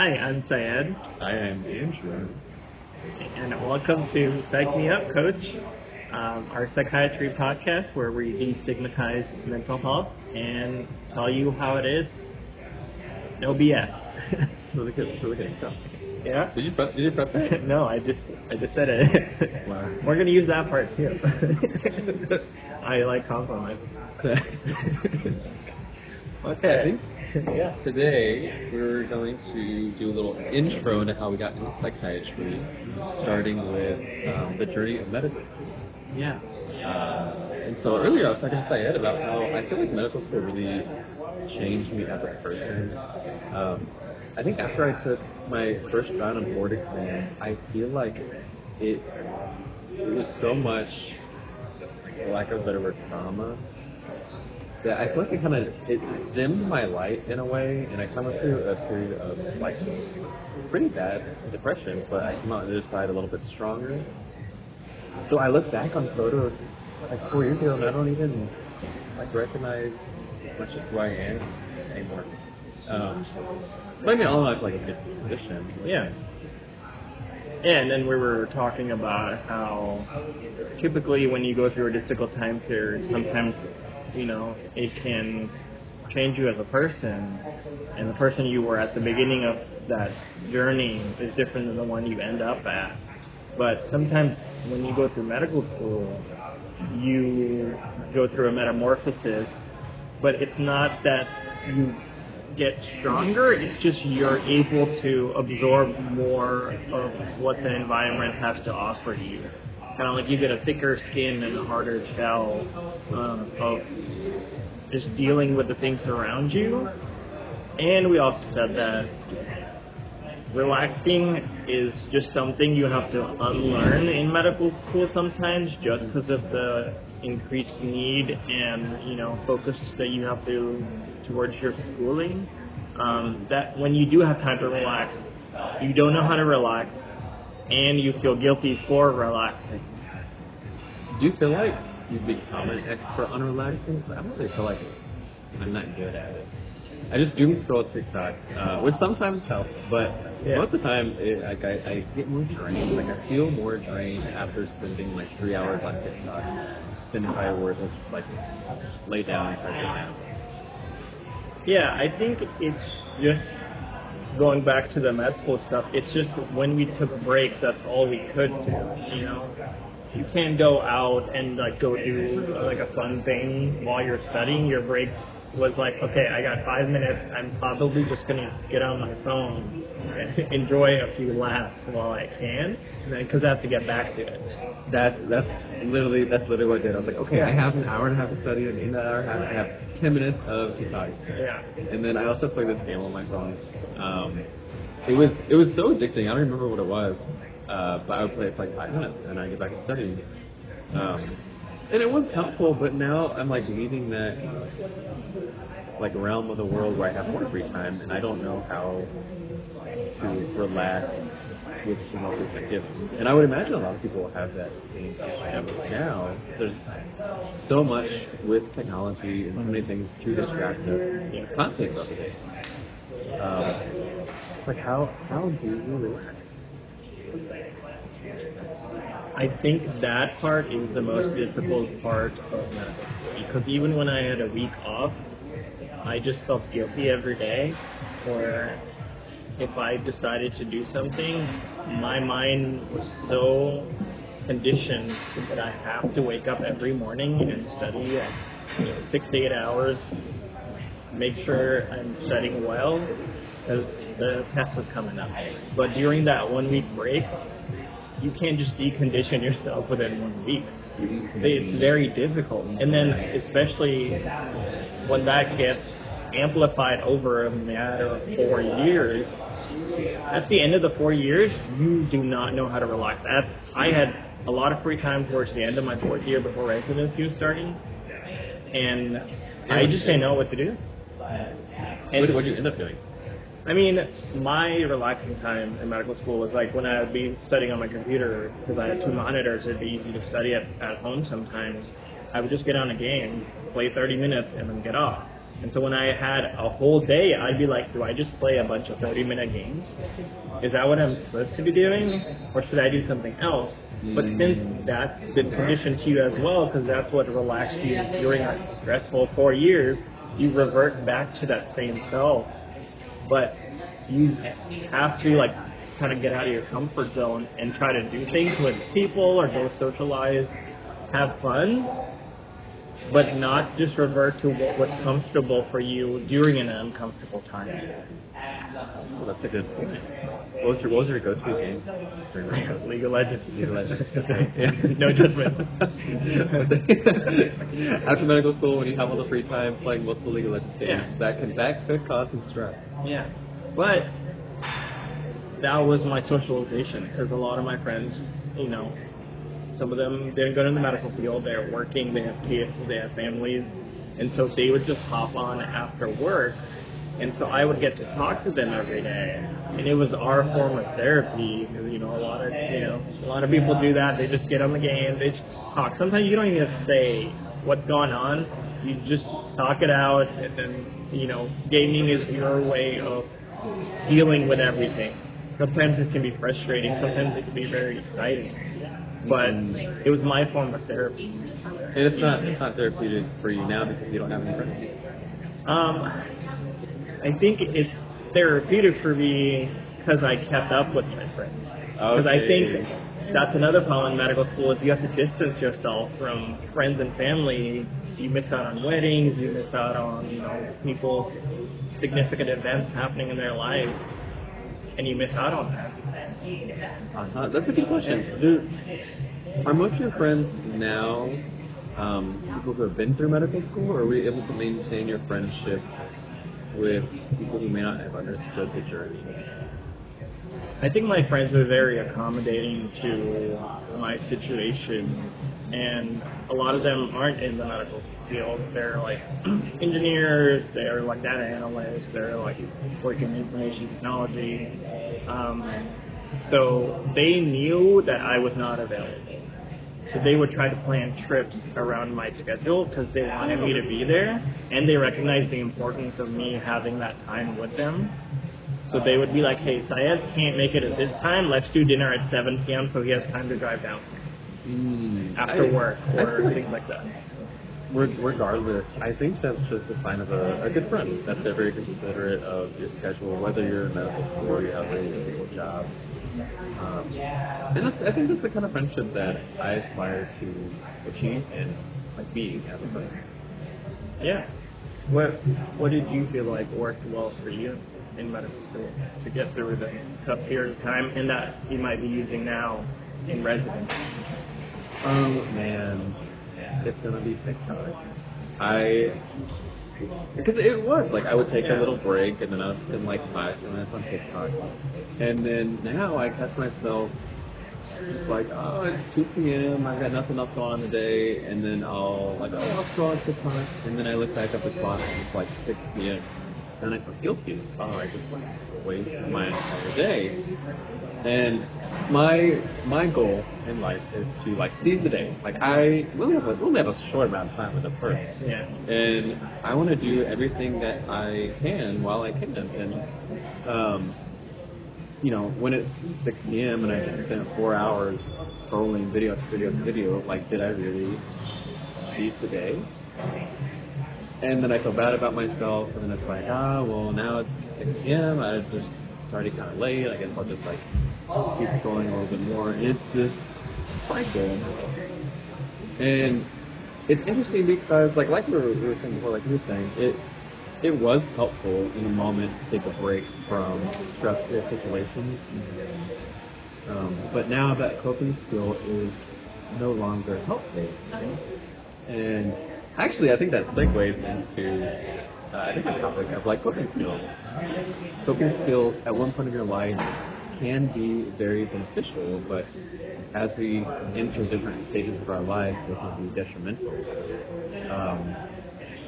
Hi, I'm Syed, I am Andrew. and welcome to Psych Me Up, Coach, our psychiatry podcast where we destigmatize mental health and tell you how it is. No BS. Really good stuff. Yeah? Did you prep that? No, I just said it. Wow. We're gonna use that part too. I like compromises. Okay. Yeah. Today we're going to do a little intro into how we got into psychiatry, starting with the journey of medicine. Yeah. And so earlier I was talking to Syed about how I feel like medical school really changed me as a person. I think after I took my first round of board exam, I feel like it was so much, for lack of a better word, trauma, that I feel like it dimmed my light in a way, and I come through a period of like pretty bad depression, but I come out on the other side a little bit stronger. So I look back on photos like 4 years ago, and I don't even like recognize much of who I am anymore. But I mean, all in all, I feel like a good position. Yeah. And then we were talking about how typically when you go through a difficult time period, sometimes, it can change you as a person. And the person you were at the beginning of that journey is different than the one you end up at. But sometimes when you go through medical school, you go through a metamorphosis, but it's not that you get stronger, it's just you're able to absorb more of what the environment has to offer you. Kind of like you get a thicker skin and a harder shell of just dealing with the things around you. And we also said that relaxing is just something you have to unlearn in medical school sometimes, just because of the increased need and focus that you have to towards your schooling. That when you do have time to relax, you don't know how to relax, and you feel guilty for relaxing. Do you feel like you've become an expert on relaxing? I don't really feel like I'm not good at it. I just doom scroll TikTok, which sometimes helps, but most of the time I get more drained. Like I feel more drained after spending like 3 hours on TikTok than if I were to just like lay down and start to nap. Yeah, I think it's just going back to the med school stuff. It's just when we took breaks, that's all we could do. You can't go out and like go do like a fun thing while you're studying. Your break was like, okay, I got 5 minutes. I'm probably just gonna get on my phone and enjoy a few laughs while I can, because I have to get back to it. That's literally what I did. I was like, okay, I have an hour and a half to study, and in that hour and a half, I have 10 minutes of TikTok. Yeah. And then I also played this game on my phone. It was so addicting. I don't remember what it was, but I would play it for like 5 minutes, and I get back to studying. And it was helpful, but now I'm like leaving that like realm of the world where I have more free time, and I don't know how to relax with remote perspective. And I would imagine a lot of people have that same issue. Now there's so much with technology and so many things to distract us constantly throughout the day. It's like how do you relax? I think that part is the most difficult part of medical school, because even when I had a week off, I just felt guilty every day. Or if I decided to do something, my mind was so conditioned that I have to wake up every morning and study 6 to 8 hours, make sure I'm studying well, because the test was coming up. But during that 1 week break, you can't just decondition yourself within 1 week. It's very difficult. And then especially when that gets amplified over a matter of 4 years, at the end of the 4 years, you do not know how to relax. I had a lot of free time towards the end of my 4th year before residency was starting, and I just didn't know what to do. What did you end up doing? I mean, my relaxing time in medical school was like when I would be studying on my computer, because I had 2 monitors. It'd be easy to study at home sometimes. I would just get on a game, play 30 minutes, and then get off. And so when I had a whole day, I'd be like, do I just play a bunch of 30-minute games? Is that what I'm supposed to be doing? Or should I do something else? But since that's been conditioned to you as well, because that's what relaxed you during a stressful 4 years, you revert back to that same self. But you have to like kind of get out of your comfort zone and try to do things with people or go socialize, have fun, but not just revert to what was comfortable for you during an uncomfortable time. Well, that's a good point. What was your go-to game? League of Legends. League of Legends. Yeah. No judgment. After medical school, when you have all the free time playing multiple League of Legends games, Yeah. that could cause some stress. Yeah, but that was my socialization because a lot of my friends, you know, some of them they're going in the medical field, they're working, they have kids, they have families, and so they would just hop on after work, and so I would get to talk to them every day, and it was our form of therapy. You know, a lot of people do that. They just get on the game, they just talk. Sometimes you don't even have to say what's going on. You just talk it out, and then, you know, gaming is your way of dealing with everything. Sometimes it can be frustrating, sometimes it can be very exciting, but it was my form of therapy. And it's not therapeutic for you now because you don't have any friends. I think it's therapeutic for me because I kept up with my friends. Because I think that's another problem in medical school is you have to distance yourself from friends and family. You miss out on weddings, you miss out on, you know, people's significant events happening in their lives, and you miss out on that. That's a good question. Are most of your friends now people who have been through medical school, or are we able to maintain your friendship with people who may not have understood the journey? I think my friends were very accommodating to my situation, and a lot of them aren't in the medical field. They're like engineers, they're like data analysts, they're like working in information technology. So they knew that I was not available. So they would try to plan trips around my schedule because they wanted me to be there, and they recognized the importance of me having that time with them. So they would be like, hey, Syed can't make it at this time, let's do dinner at 7 p.m. so he has time to drive down after work or things like that. Regardless, I think that's just a sign of a good friend, that they're very considerate of your schedule, whether you're in medical school or you have a stable job. And I think that's the kind of friendship that I aspire to achieve and like be as a friend. Yeah. What did you feel like worked well for you in medical school to get through the tough period of time, and that you might be using now in residence? Oh man, it's gonna be TikTok. Because it was like I would take a little break and then I would spend like 5 minutes on TikTok, and then now I catch myself just like, oh, it's 2 p.m. I've got nothing else going on today, and then I'll scroll on TikTok, and then I look back up the clock and it's like 6 p.m. and I feel guilty. Oh, I just like wasted my entire day. And my goal in life is to like seize the day. Like we only have a short amount of time with a person. Yeah. And I want to do everything that I can while I can. And you know, when it's 6 p.m. and I just spent 4 hours scrolling video after video after video, like, did I really seize the day? And then I feel bad about myself, and then it's like, well, now it's 6 p.m., it's already kind of late, I guess I'll just, like, keep scrolling a little bit more. And it's this cycle. And it's interesting because, like we were saying before, like you were saying, it was helpful in a moment to take a break from stressful situations. But now that coping skill is no longer helpful. And actually, I think that segues into a different topic of like coping skills. Coping skills at one point of your life can be very beneficial, but as we enter different stages of our life, they can be detrimental.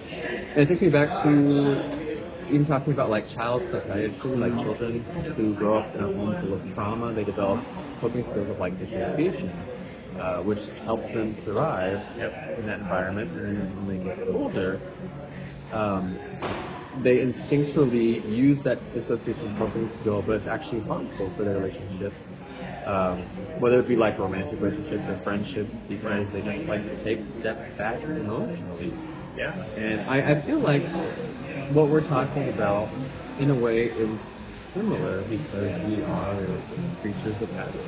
And it takes me back to even talking about like child psychiatry, like children who grow up in a home full of trauma, they develop coping skills of like dissociation, which helps them survive in that environment. And then when they get older, they instinctually use that dissociation coping skill, but it's actually harmful for their relationships. Whether it be like romantic relationships or friendships, because they just like to take steps back emotionally. Yeah. And I feel like what we're talking about, in a way, is similar because we are creatures of habit.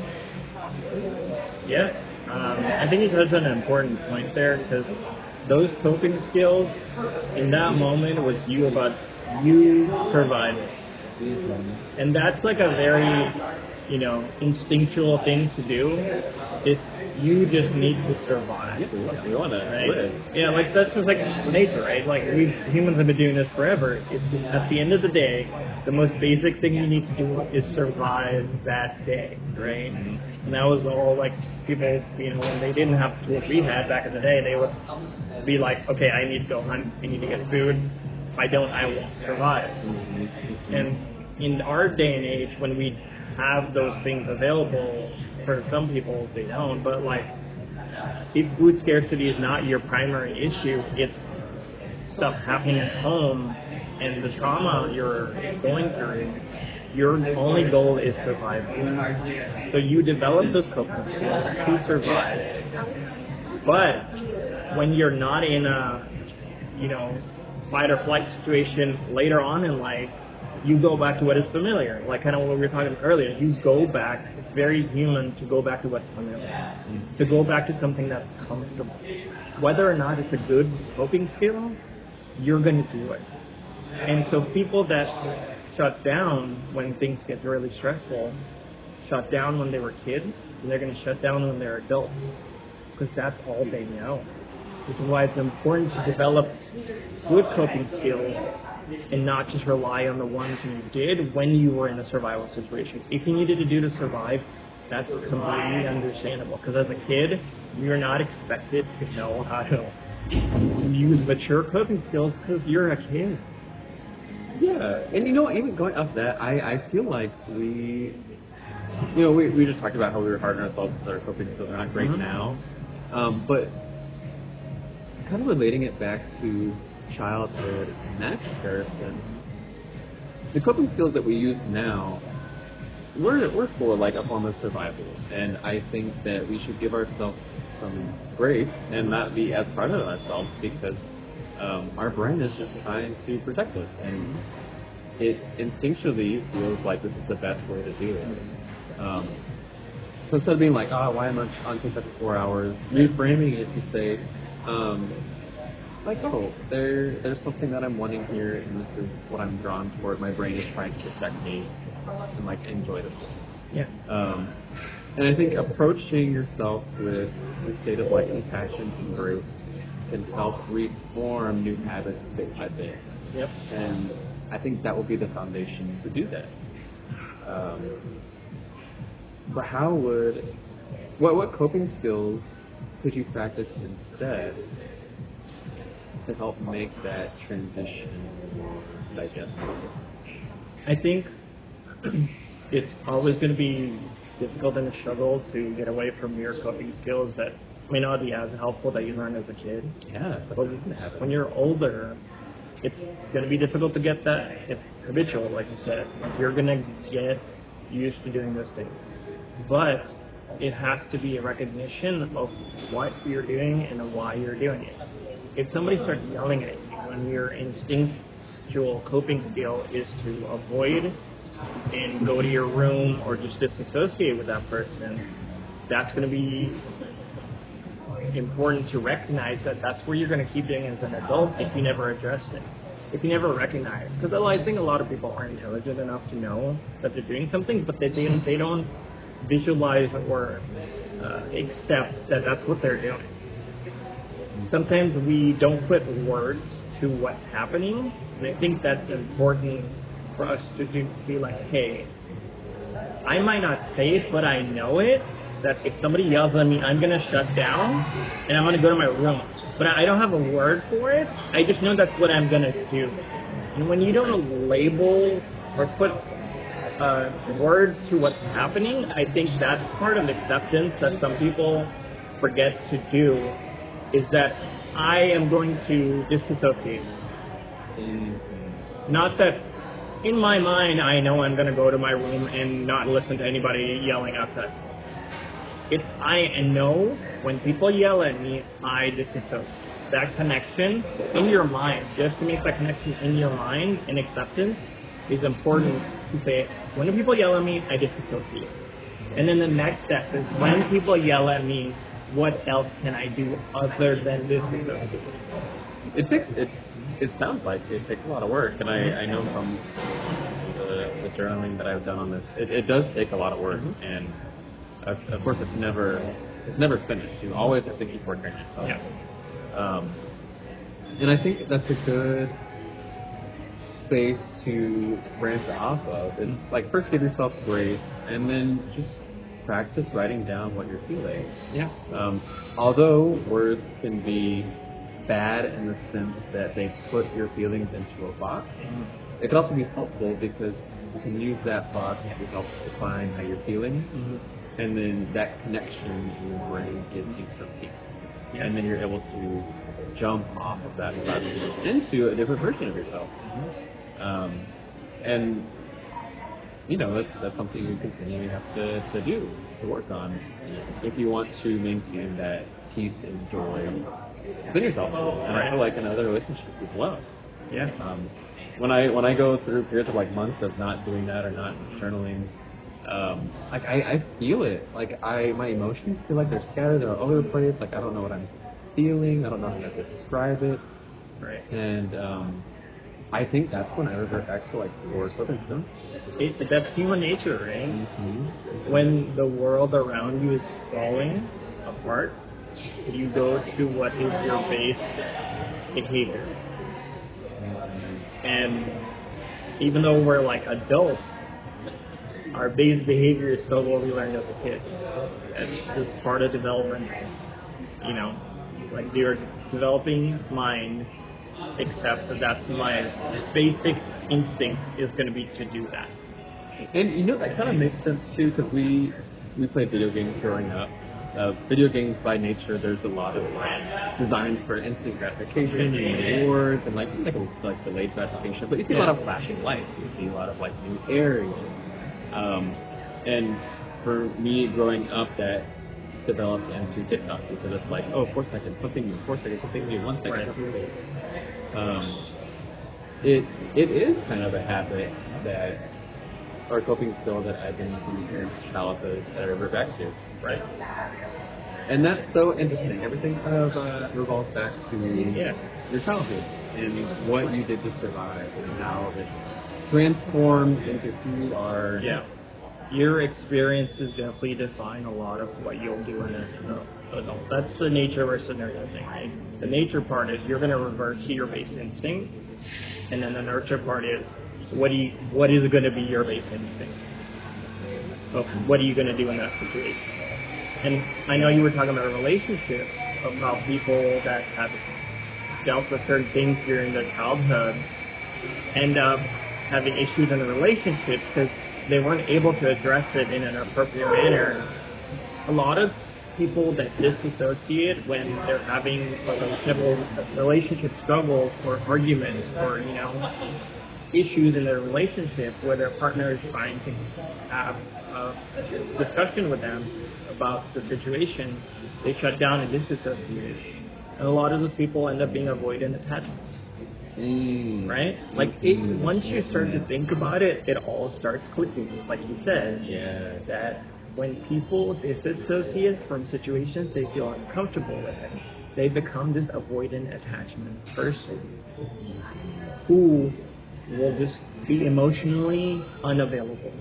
Yeah. I think you touched on an important point there, because those coping skills in that moment was you surviving. Mm-hmm. And that's like a very, instinctual thing to do. Is you just need to survive. We want to live. Yeah, like that's just like nature, right? Like we humans have been doing this forever. It's at the end of the day, the most basic thing you need to do is survive that day, right? Mm-hmm. And that was all like people, when they didn't have tools we had back in the day, they would be like, okay, I need to go hunt, I need to get food. If I don't, I won't survive. Mm-hmm. And in our day and age, when we have those things available, for some people they don't, but like if food scarcity is not your primary issue, it's stuff happening at home and the trauma you're going through, your only goal is survival. So you develop those coping skills to survive. But when you're not in a, fight or flight situation later on in life, you go back to what is familiar, like kind of what we were talking about earlier. You go back, it's very human to go back to what's familiar, to go back to something that's comfortable. Whether or not it's a good coping skill, you're going to do it. And so people that shut down when things get really stressful, shut down when they were kids, and they're going to shut down when they're adults, because that's all they know. Which is why it's important to develop good coping skills and not just rely on the ones you did when you were in a survival situation. If you needed to do to survive, that's completely understandable. Because as a kid, you're not expected to know how to use mature coping skills because you're a kid. Yeah, and even going off that, I feel like we just talked about how we were hard on ourselves with our coping skills are not great now, but kind of relating it back to childhood in that comparison, the coping skills that we use now, we're for like a form of survival, and I think that we should give ourselves some grace and not be as hard on ourselves because our brain is just trying to protect us, and it instinctually feels like this is the best way to do it. So instead of being like, why am I on TikTok for 4 hours, reframing it to say, there's something that I'm wanting here, and this is what I'm drawn toward. My brain is trying to protect me, and like enjoy the moment. Yeah. And I think approaching yourself with a state of like compassion and grace can help reform new habits bit by bit. Yep. And I think that will be the foundation to do that. But what coping skills could you practice instead to help make that transition more digestible? I think it's always going to be difficult and a struggle to get away from your coping skills that may not be as helpful that you learned as a kid. Yeah, but when you're older, it's going to be difficult to get that. It's habitual, like you said. You're going to get used to doing those things. But it has to be a recognition of what you're doing and why you're doing it. If somebody starts yelling at you when your instinctual coping skill is to avoid and go to your room or just disassociate with that person, that's going to be important to recognize that that's where you're going to keep doing it as an adult if you never address it, if you never recognize. Because I think a lot of people aren't intelligent enough to know that they're doing something, but they don't visualize or accept that that's what they're doing. Sometimes we don't put words to what's happening, and I think that's important for us to be like, hey, I might not say it, but I know it, that if somebody yells at me, I'm going to shut down, and I'm going to go to my room. But I don't have a word for it, I just know that's what I'm going to do. And when you don't label or put words to what's happening, I think that's part of acceptance that some people forget to do, is that I am going to disassociate. Not that in my mind I know I'm going to go to my room and not listen to anybody yelling outside. If I know when people yell at me, I disassociate. That connection in your mind, just to make that connection in your mind and acceptance, is important to say, when people yell at me, I disassociate. And then the next step is, when people yell at me, what else can I do other than disassociate? It sounds like it takes a lot of work, and I know from the journaling that I've done on this, it does take a lot of work, and of course it's never finished. You always have to keep working on yourself. Yeah. And I think that's a good space to branch off of. It's like, first give yourself grace, and then just practice writing down what you're feeling. Yeah. Although words can be bad in the sense that they put your feelings into a box, it can also be helpful because you can use that box to help define how you're feeling, and then that connection in your brain gives you some peace. Yeah. And then you're able to jump off of that platform into a different version of yourself. And that's something you continually have to do, to work on, if you want to maintain that peace and joy within yourself. And I feel like in other relationships as well. Yeah. When I go through periods of like months of not doing that or not journaling, like I feel it. Like my emotions feel like they're scattered, they're all over the place. Like I don't know what I'm feeling. I don't know how to describe it. Right. And I think that's when I revert back to like core coping skills. That's human nature, right? Mm-hmm. When the world around you is falling apart, you go to what is your base behavior. And even though we're like adults, our base behavior is still what we learned as a kid. It's just part of development. Like your developing mind accepts that that's my basic instinct is going to be to do that. And that kind of makes sense too, because we played video games growing up. Video games by nature, there's a lot of designs for instant gratification and rewards and like delayed gratification. But you see a lot of flashing lights. You see a lot of like new areas. And for me growing up, that developed into TikTok because it's like, 4 seconds, something new, 4 seconds, something new, 1 second, something new. It is kind of a habit that, or coping skill that I've been using since childhood that I revert back to, right? And that's so interesting. Everything kind of revolves back to your childhood and what you did to survive and how it's transformed into who you are. Yeah. Your experiences definitely define a lot of what you'll do in as an adult. That's the nature versus nurture thing, right? The nature part is you're going to revert to your base instinct, and then the nurture part is what is going to be your base instinct? What are you going to do in that situation? And I know you were talking about relationships, about people that have dealt with certain things during their childhood end up having issues in the relationship because they weren't able to address it in an appropriate manner. A lot of people that disassociate when they're having relationship struggles or arguments or issues in their relationship where their partner is trying to have a discussion with them about the situation, they shut down and disassociate. And a lot of those people end up being avoidant attachment. Right? Like, once you start to think about it, it all starts clicking. Like you said, that when people disassociate from situations they feel uncomfortable with, they become this avoidant attachment person who will just be emotionally unavailable.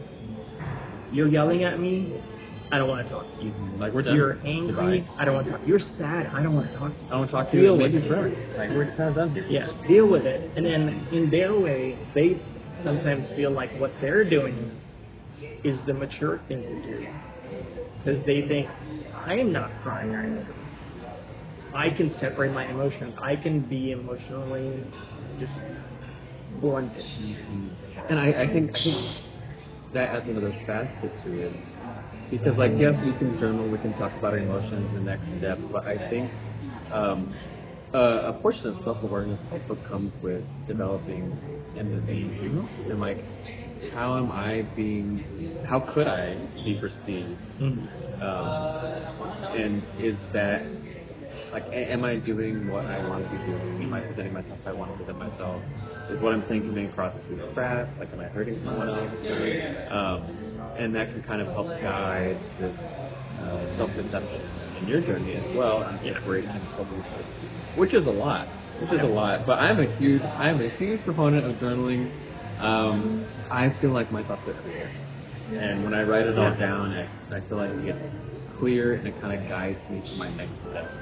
You're yelling at me, I don't want to talk to you. Like, we're done. You're angry, goodbye. I don't want to talk to you. You're sad, I don't want to talk to you. I don't want to talk to you. Maybe forever. Like, we're kind of done here. Yeah, deal with it. And then in their way, they sometimes feel like what they're doing is the mature thing to do. Because they think, I am not crying right now. I can separate my emotions. I can be emotionally just blunted. And I think that adds another facet to it. Because, like, yes, we can journal, we can talk about our emotions, the next step, but I think a portion of self-awareness also comes with developing empathy and like how could I be perceived? And is that, like, am I doing what I want to be doing? Am I presenting myself how I want to present myself? Is what I'm saying coming across too fast? Like, am I hurting someone else? And that can kind of help guide this self-deception in your journey as well, and separate and focus, which is a lot. But I'm a huge proponent of journaling. I feel like my thoughts are clear, and when I write it all down, I feel like it gets clear and it kind of guides me to my next steps.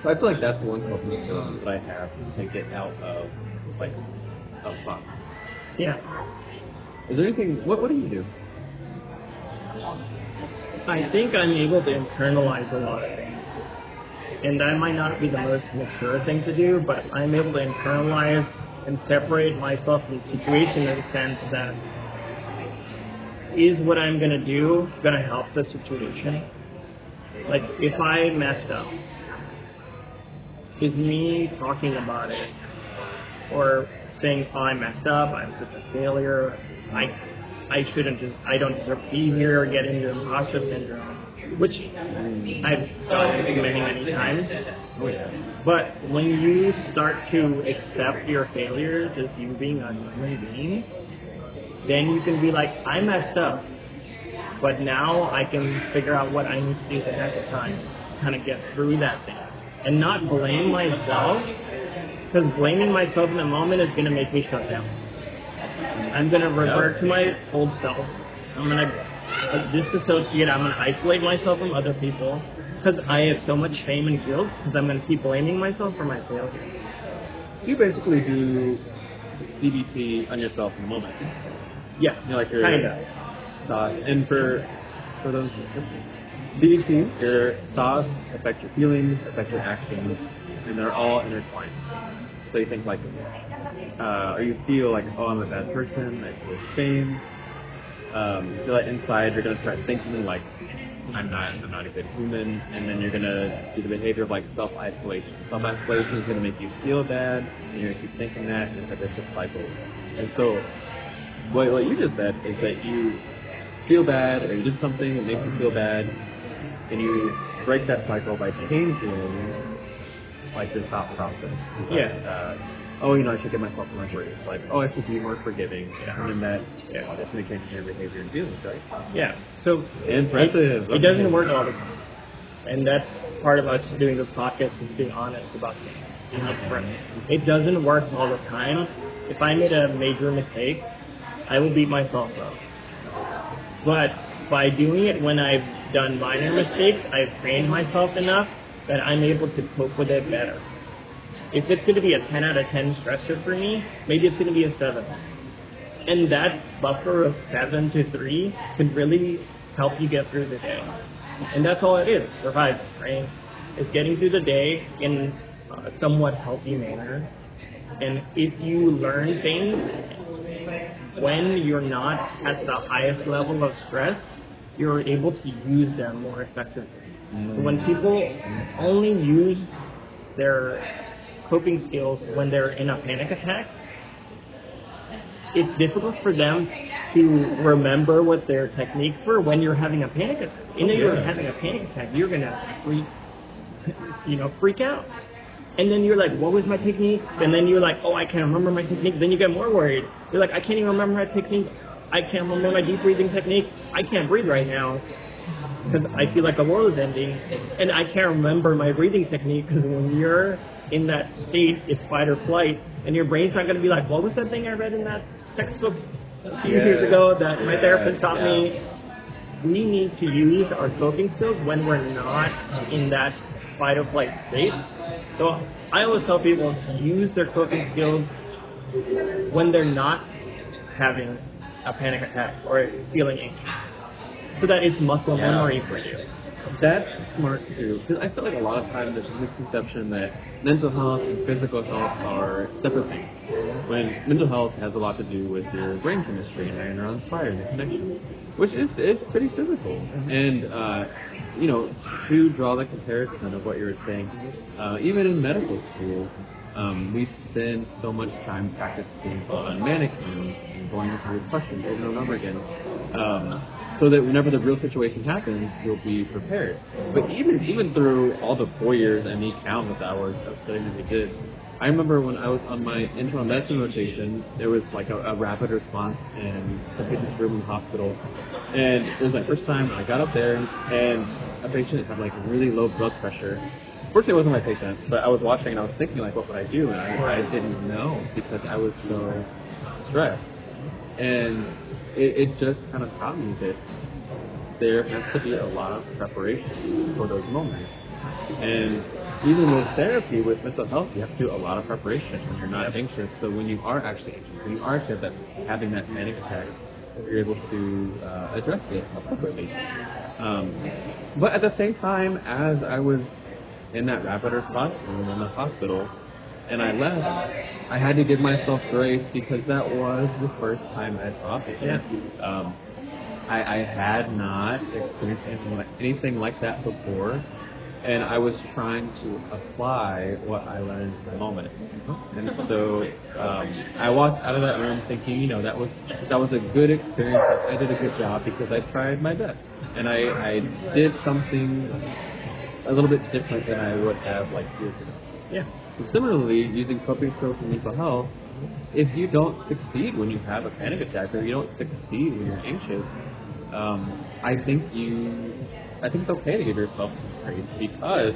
So I feel like that's one coping skill that I have to get out of thought. Yeah. Is there anything? What do you do? I think I'm able to internalize a lot of things. And that might not be the most mature thing to do, but I'm able to internalize and separate myself from the situation in the sense that, is what I'm going to do going to help the situation? Like, if I messed up, is me talking about it or saying, oh, I messed up, I'm such a failure, I don't deserve to be here, or get into imposter syndrome, which I've done many, many times. But when you start to accept your failures as you being a human being, then you can be like, I messed up, but now I can figure out what I need to do the next time to kind of get through that thing. And not blame myself, because blaming myself in the moment is going to make me shut down. I'm going to revert to my old self. I'm going to disassociate. I'm going to isolate myself from other people because I have so much shame and guilt because I'm going to keep blaming myself for my failure. You basically do CBT on yourself in the moment. Yeah, you know, like your kind of. Thoughts. And for those CBT, your thoughts affect your feelings, affect your actions, and they're all intertwined. So you think like, or you feel like, oh, I'm a bad person, I feel shame. You feel like inside you're gonna start thinking like, I'm not a good human, and then you're gonna do the behavior of like self-isolation. Self-isolation is gonna make you feel bad, and you're gonna keep thinking that, and it's a vicious cycle. And so, what you just said is that you feel bad, or you did something that makes you feel bad, and you break that cycle by changing like this thought process. I should get myself to my words. Like, I should be more forgiving. And then that definitely changes your behavior and feelings, right? Yeah. So impressive. It doesn't work all the time. And that's part of us doing this podcast, is being honest about things. It doesn't work all the time. If I made a major mistake, I will beat myself up. But by doing it when I've done minor mistakes, I've trained myself enough that I'm able to cope with it better. If it's going to be a 10 out of 10 stressor for me, maybe it's going to be a 7. And that buffer of 7 to 3 can really help you get through the day. And that's all it is, surviving, right? It's getting through the day in a somewhat healthy manner. And if you learn things when you're not at the highest level of stress, you're able to use them more effectively. When people only use their coping skills when they're in a panic attack, it's difficult for them to remember what their techniques were when you're having a panic attack. You're having a panic attack, you're gonna freak out. And then you're like, what was my technique? And then you're like, I can't remember my technique. Then you get more worried. You're like, I can't even remember my technique. I can't remember my deep breathing technique. I can't breathe right now because I feel like the world is ending. And I can't remember my breathing technique because when you're in that state, it's fight or flight, and your brain's not going to be like, what was that thing I read in that textbook a few years ago that my therapist taught me? We need to use our coping skills when we're not in that fight or flight state. So I always tell people to use their coping skills when they're not having a panic attack or feeling anxious, so that it's muscle memory for you. That's smart too, because I feel like a lot of times there's a misconception that mental health and physical health are separate things. When mental health has a lot to do with your brain chemistry and how your neurons fire and the connection, which is pretty physical. And to draw the comparison of what you were saying, even in medical school, we spend so much time practicing on mannequins and going through questions over and over again, so that whenever the real situation happens, you'll be prepared. But even through all the 4 years and the countless hours of studying that we did, I remember when I was on my internal medicine rotation, there was like a rapid response in some patient's room in the hospital. And it was my first time. I got up there, and a patient had like really low blood pressure. Fortunately, it wasn't my patient, but I was watching and I was thinking like, what would I do? And I didn't know because I was so stressed. And it just kind of taught me that there has to be a lot of preparation for those moments. And even with therapy, with mental health, you have to do a lot of preparation when you're not anxious. So when you are actually anxious, when you are having that panic attack, you're able to address it appropriately. But at the same time, as I was in that rapid response room in the hospital, and I left, I had to give myself grace because that was the first time I saw a patient. I had not experienced anything like that before, and I was trying to apply what I learned in the moment. And so I walked out of that room thinking, that was a good experience. I did a good job because I tried my best, and I did something a little bit different than I would have like years ago. Yeah. So similarly, using coping skills in mental health, if you don't succeed when you have a panic attack, or you don't succeed when you're anxious, I think it's okay to give yourself some praise because,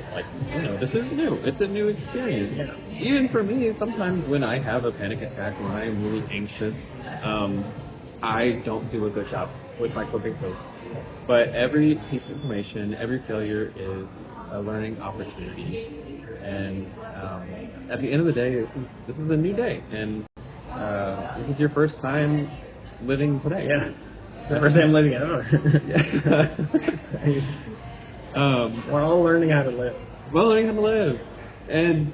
this is new. It's a new experience. Yeah. Even for me, sometimes when I have a panic attack, when I am really anxious, I don't do a good job with my coping skills. But every piece of information, every failure is a learning opportunity. And at the end of the day, this is a new day, and this is your first time living today. Yeah. It's the first time living ever. We're all learning how to live. We're all learning how to live. And,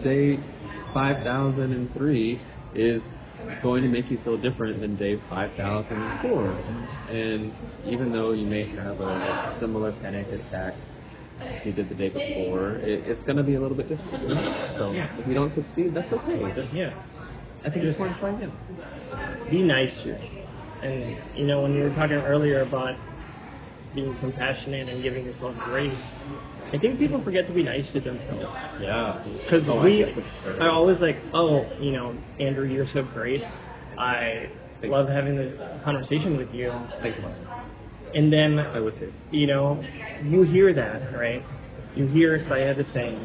day 5,003 is going to make you feel different than day 5,004. And even though you may have a similar panic attack as you did the day before, it's going to be a little bit different. So if you don't succeed, that's okay. I think it's important to try again. Be nice to yourself. And, when you were talking earlier about being compassionate and giving yourself grace, I think people forget to be nice to themselves. Yeah. Because I always like, Andrew, you're so great. I love having this conversation with you. Thanks a lot. And then, I would too. You hear that, right? You hear Syed is saying,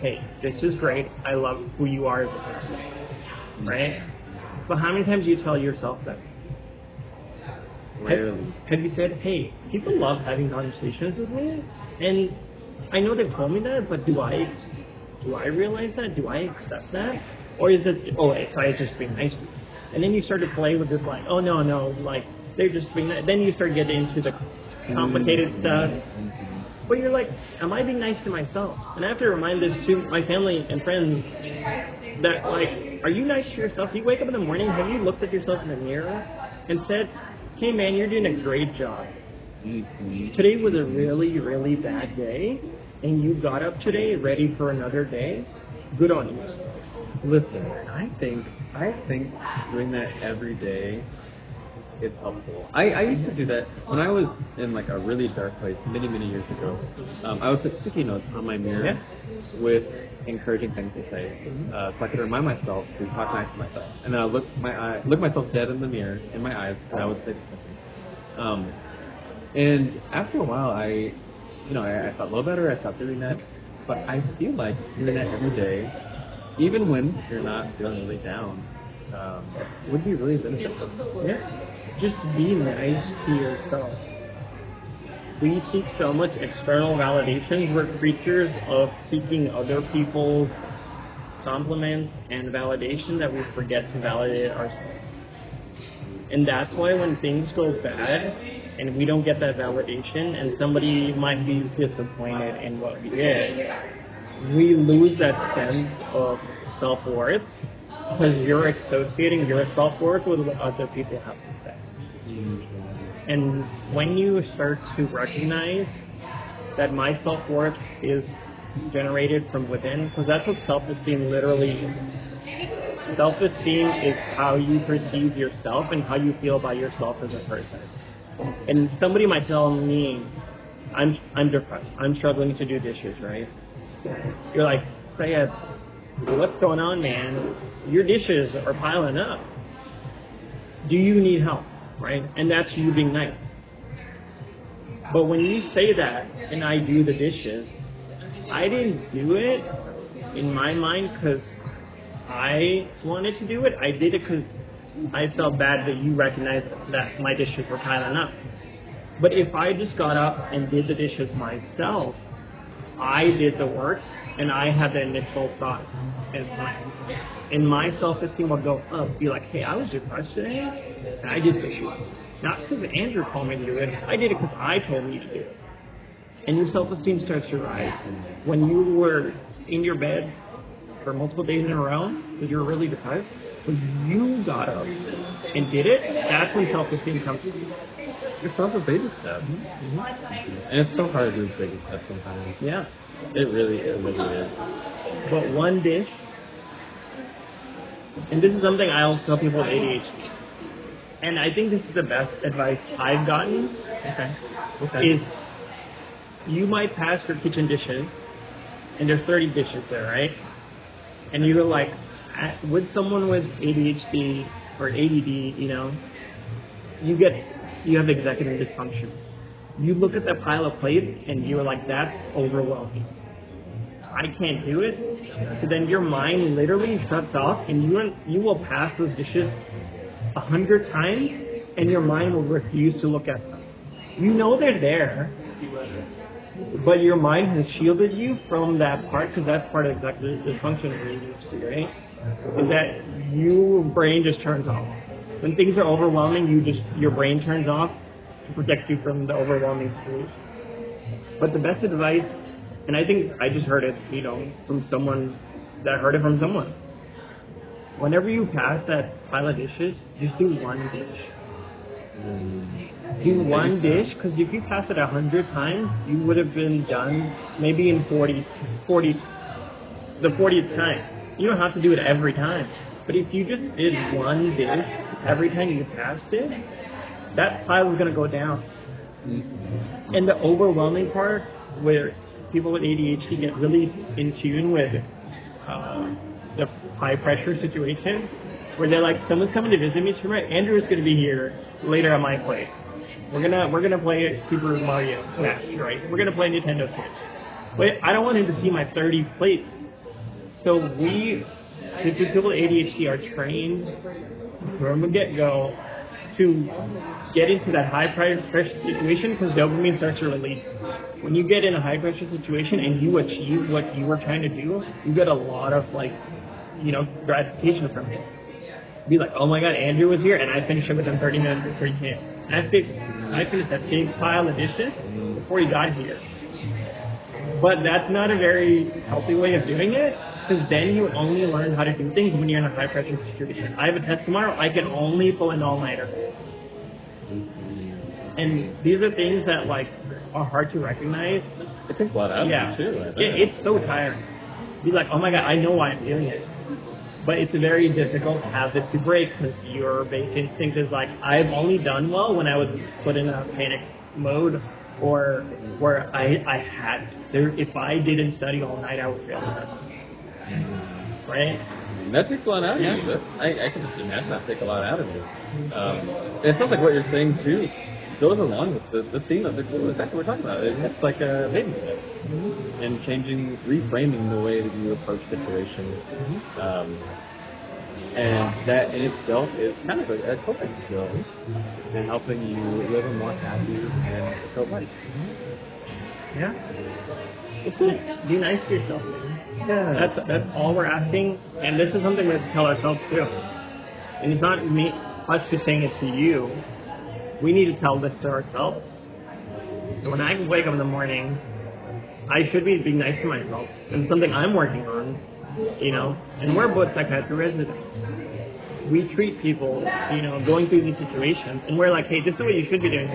hey, this is great. I love who you are as a person. Right? But how many times do you tell yourself that? Rarely. Have you said, hey, people love having conversations with me? And I know they've told me that, but do I realize that? Do I accept that? Or is it, Syed's just being nice to me? And then you start to play with this oh, no, they're just being nice. Then you start getting into the complicated stuff. But you're like, am I being nice to myself? And I have to remind this to my family and friends that, are you nice to yourself? You wake up in the morning, have you looked at yourself in the mirror and said, hey man, you're doing a great job. Today was a really, really bad day, and you got up today ready for another day. Good on you. Listen, I think doing that every day is helpful. I used to do that when I was in a really dark place many, many years ago. I would put sticky notes on my mirror with encouraging things to say, so I could remind myself to talk nice to myself. And then I would look myself dead in the mirror in my eyes, and I would say something. And after a while, I felt a little better. I stopped doing that, but I feel like doing that every day, even when you're not feeling really down, would be really beneficial. Yeah. Just be nice to yourself. We seek so much external validation. We're creatures of seeking other people's compliments and validation that we forget to validate ourselves. And that's why when things go bad and we don't get that validation and somebody might be disappointed in what we did, we lose that sense of self-worth because you're associating your self-worth with what other people have to say. And when you start to recognize that my self-worth is generated from within, because that's what self-esteem literally is. Self-esteem is how you perceive yourself and how you feel about yourself as a person. And somebody might tell me, I'm depressed, I'm struggling to do dishes, right? You're like, Syed, what's going on, man? Your dishes are piling up. Do you need help, right? And that's you being nice. But when you say that and I do the dishes, I didn't do it in my mind because I wanted to do it. I did it because I felt bad that you recognized that my dishes were piling up. But if I just got up and did the dishes myself, I did the work and I had the initial thought and my self-esteem would go up, be like, hey, I was depressed today and I did dishes. Not because Andrew told me to do it, I did it because I told me to do it. And your self-esteem starts to rise. When you were in your bed for multiple days in a row because you were really depressed, when you got up and did it, that's when self-esteem comes. It's not a baby step. Mm-hmm. And it's so hard to do baby steps sometimes. Yeah. It really is. But one dish, and this is something I also tell people with ADHD, and I think this is the best advice I've gotten, is you might pass your kitchen dishes, and there's 30 dishes there, right? And you're like, with someone with ADHD or ADD, you have executive dysfunction. You look at that pile of plates and you're like, that's overwhelming. I can't do it. So then your mind literally shuts off and you will pass those dishes 100 times and your mind will refuse to look at them. You know they're there, but your mind has shielded you from that part because that's part of executive dysfunction of ADHD, right? Is that your brain just turns off. When things are overwhelming, your brain turns off to protect you from the overwhelming situation. But the best advice, and I think I just heard it, from someone that heard it from someone. Whenever you pass that pile of dishes, just do one dish. Do one dish, because if you pass it 100 times, you would have been done maybe in the 40th time. You don't have to do it every time. But if you just did one dish every time you passed it, that pile is going to go down. And the overwhelming part, where people with ADHD get really in tune with the high pressure situation, where they're like, someone's coming to visit me tomorrow. Andrew is going to be here later at my place. We're gonna play Super Mario Smash, right? We're gonna play Nintendo Switch. But I don't want him to see my 30 plates. So the people with ADHD are trained from the get-go to get into that high-pressure situation because dopamine starts to release. When you get in a high-pressure situation and you achieve what you were trying to do, you get a lot of, gratification from it. Be like, oh my god, Andrew was here and I finished it within 30 minutes before he came. And I finished that same pile of dishes before he got here. But that's not a very healthy way of doing it, because then you only learn how to do things when you're in a high pressure situation. I have a test tomorrow, I can only pull an all-nighter. And these are things that are hard to recognize. It takes a lot out of you too. It's so tiring. Be like, oh my god, I know why I'm doing it. But it's a very difficult habit to break because your base instinct is like, I've only done well when I was put in a panic mode or where I had to. If I didn't study all night, I would fail the test. Right? That takes a lot out of you. I can just imagine that take a lot out of you. And it sounds like what you're saying too goes along with the theme of exactly what we're talking about. It's like a baby step. And reframing the way that you approach situations. And that in itself is kind of a coping skill in helping you live a more happy and fulfilled life. Yeah. It's good. Be nice to yourself. Yeah. That's all we're asking. And this is something we have to tell ourselves too. And it's not us just saying it to you. We need to tell this to ourselves. So when I wake up in the morning, I should be being nice to myself. And it's something I'm working on, and we're both psychiatric residents. We treat people, going through these situations, and we're like, hey, this is what you should be doing.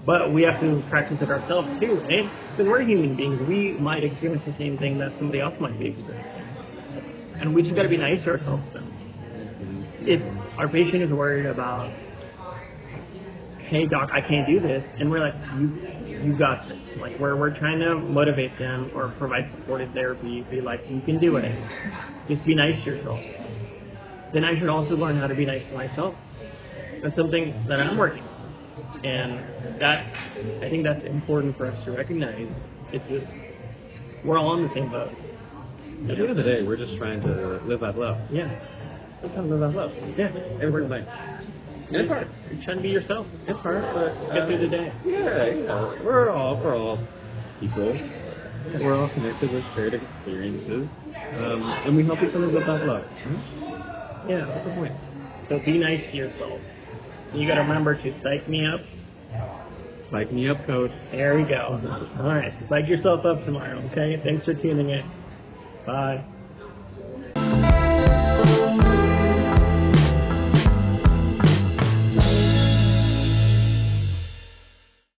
But we have to practice it ourselves too, right? Because we're human beings. We might experience the same thing that somebody else might be experiencing. And we just got to be nice to ourselves then. If our patient is worried about, hey doc, I can't do this, and we're like, you got this. Like we're trying to motivate them or provide supportive therapy, be like, you can do it. Just be nice to yourself. Then I should also learn how to be nice to myself. That's something that I'm working on. And I think that's important for us to recognize. It's just, we're all on the same boat. At the end of the day, we're just trying to live out love. Yeah. We're trying to live out love. Yeah. Every night. And it's hard. You're trying to be yourself. It's hard, but get through the day. Yeah, we're all people. We're all connected with shared experiences, and we help each other live out love. Yeah, that's the point. So be nice to yourself. You got to remember to psych me up. Psych me up, coach. There you go. All right, psych yourself up tomorrow. Okay. Thanks for tuning in. Bye.